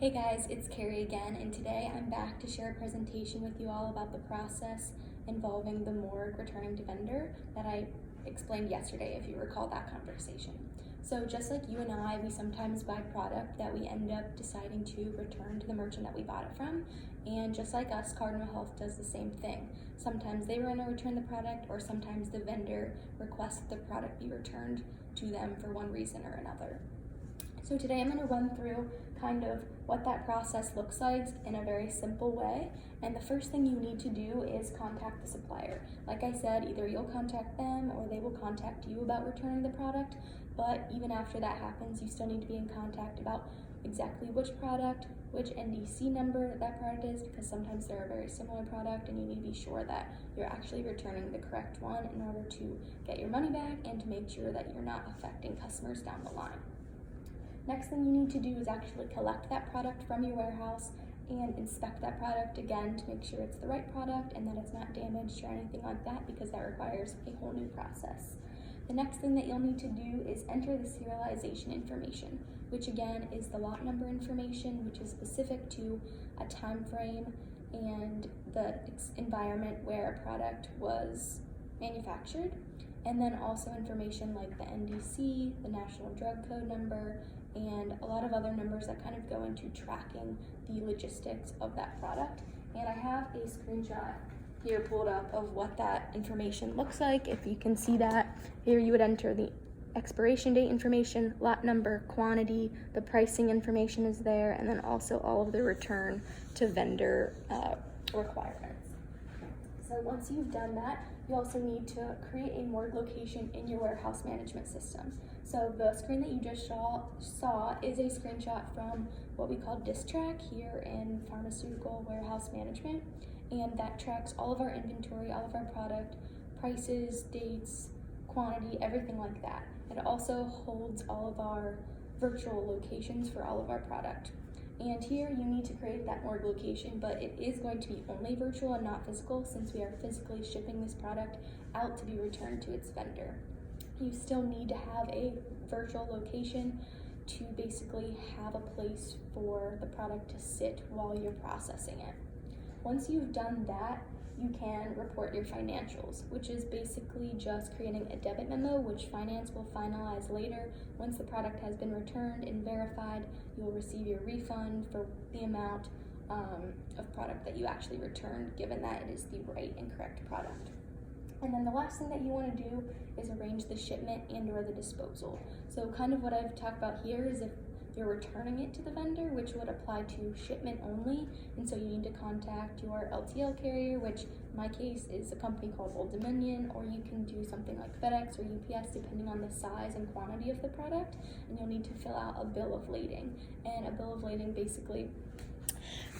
Hey guys, it's Carrie again, and today I'm back to share a presentation with you all about the process involving the morgue returning to vendor that I explained yesterday, if you recall that conversation. So just like you and I, we sometimes buy product that we end up deciding to return to the merchant that we bought it from, and just like us, Cardinal Health does the same thing. Sometimes they want to return the product, or sometimes the vendor requests that the product be returned to them for one reason or another. So today I'm going to run through kind of what that process looks like in a very simple way. And the first thing you need to do is contact the supplier. Like I said, either you'll contact them or they will contact you about returning the product. But even after that happens, you still need to be in contact about exactly which product, which NDC number that product is, because sometimes they're a very similar product and you need to be sure that you're actually returning the correct one in order to get your money back and to make sure that you're not affecting customers down the line. Next thing you need to do is actually collect that product from your warehouse and inspect that product again to make sure it's the right product and that it's not damaged or anything like that, because that requires a whole new process. The next thing that you'll need to do is enter the serialization information, which again is the lot number information, which is specific to a time frame and the environment where a product was manufactured, and then also information like the NDC, the National Drug Code number, and a lot of other numbers that kind of go into tracking the logistics of that product. And I have a screenshot here pulled up of what that information looks like. If you can see that, here you would enter the expiration date information, lot number, quantity, the pricing information is there, and then also all of the return to vendor requirements. So once you've done that, you also need to create a morgue location in your warehouse management system. So the screen that you just saw is a screenshot from what we call DisTrack here in pharmaceutical warehouse management, and that tracks all of our inventory, all of our product, prices, dates, quantity, everything like that. It also holds all of our virtual locations for all of our product. And here you need to create that morgue location, but it is going to be only virtual and not physical, since we are physically shipping this product out to be returned to its vendor. You still need to have a virtual location to basically have a place for the product to sit while you're processing it. Once you've done that, you can report your financials, which is basically just creating a debit memo, which finance will finalize later. Once the product has been returned and verified, you'll receive your refund for the amount of product that you actually returned, given that it is the right and correct product. And then the last thing that you want to do is arrange the shipment and or the disposal. So kind of what I've talked about here is if you're returning it to the vendor, which would apply to shipment only, and so you need to contact your LTL carrier, which in my case is a company called Old Dominion, or you can do something like FedEx or UPS depending on the size and quantity of the product, and you'll need to fill out a bill of lading. And a bill of lading basically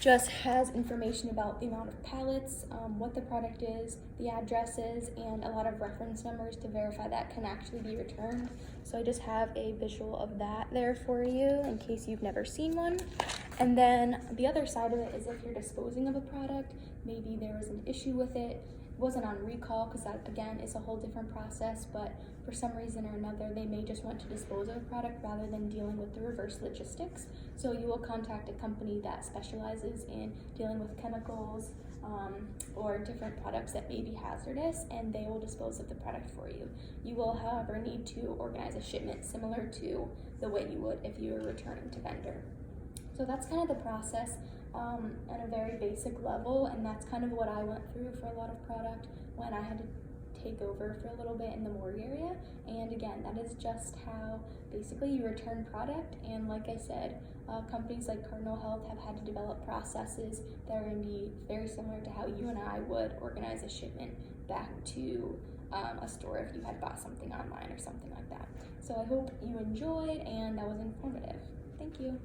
just has information about the amount of pallets, what the product is, the addresses, and a lot of reference numbers to verify that can actually be returned. So I just have a visual of that there for you in case you've never seen one. And then the other side of it is if you're disposing of a product, maybe there was an issue with it, wasn't on recall, because that again is a whole different process, but for some reason or another they may just want to dispose of a product rather than dealing with the reverse logistics. So you will contact a company that specializes in dealing with chemicals or different products that may be hazardous, and they will dispose of the product for you. You will, however, need to organize a shipment similar to the way you would if you were returning to vendor. So that's kind of the process at a very basic level, and that's kind of what I went through for a lot of product when I had to take over for a little bit in the morgue area. And again, that is just how basically you return product. And like I said, companies like Cardinal Health have had to develop processes that are going to be very similar to how you and I would organize a shipment back to a store if you had bought something online or something like that. So I hope you enjoyed and that was informative. Thank you.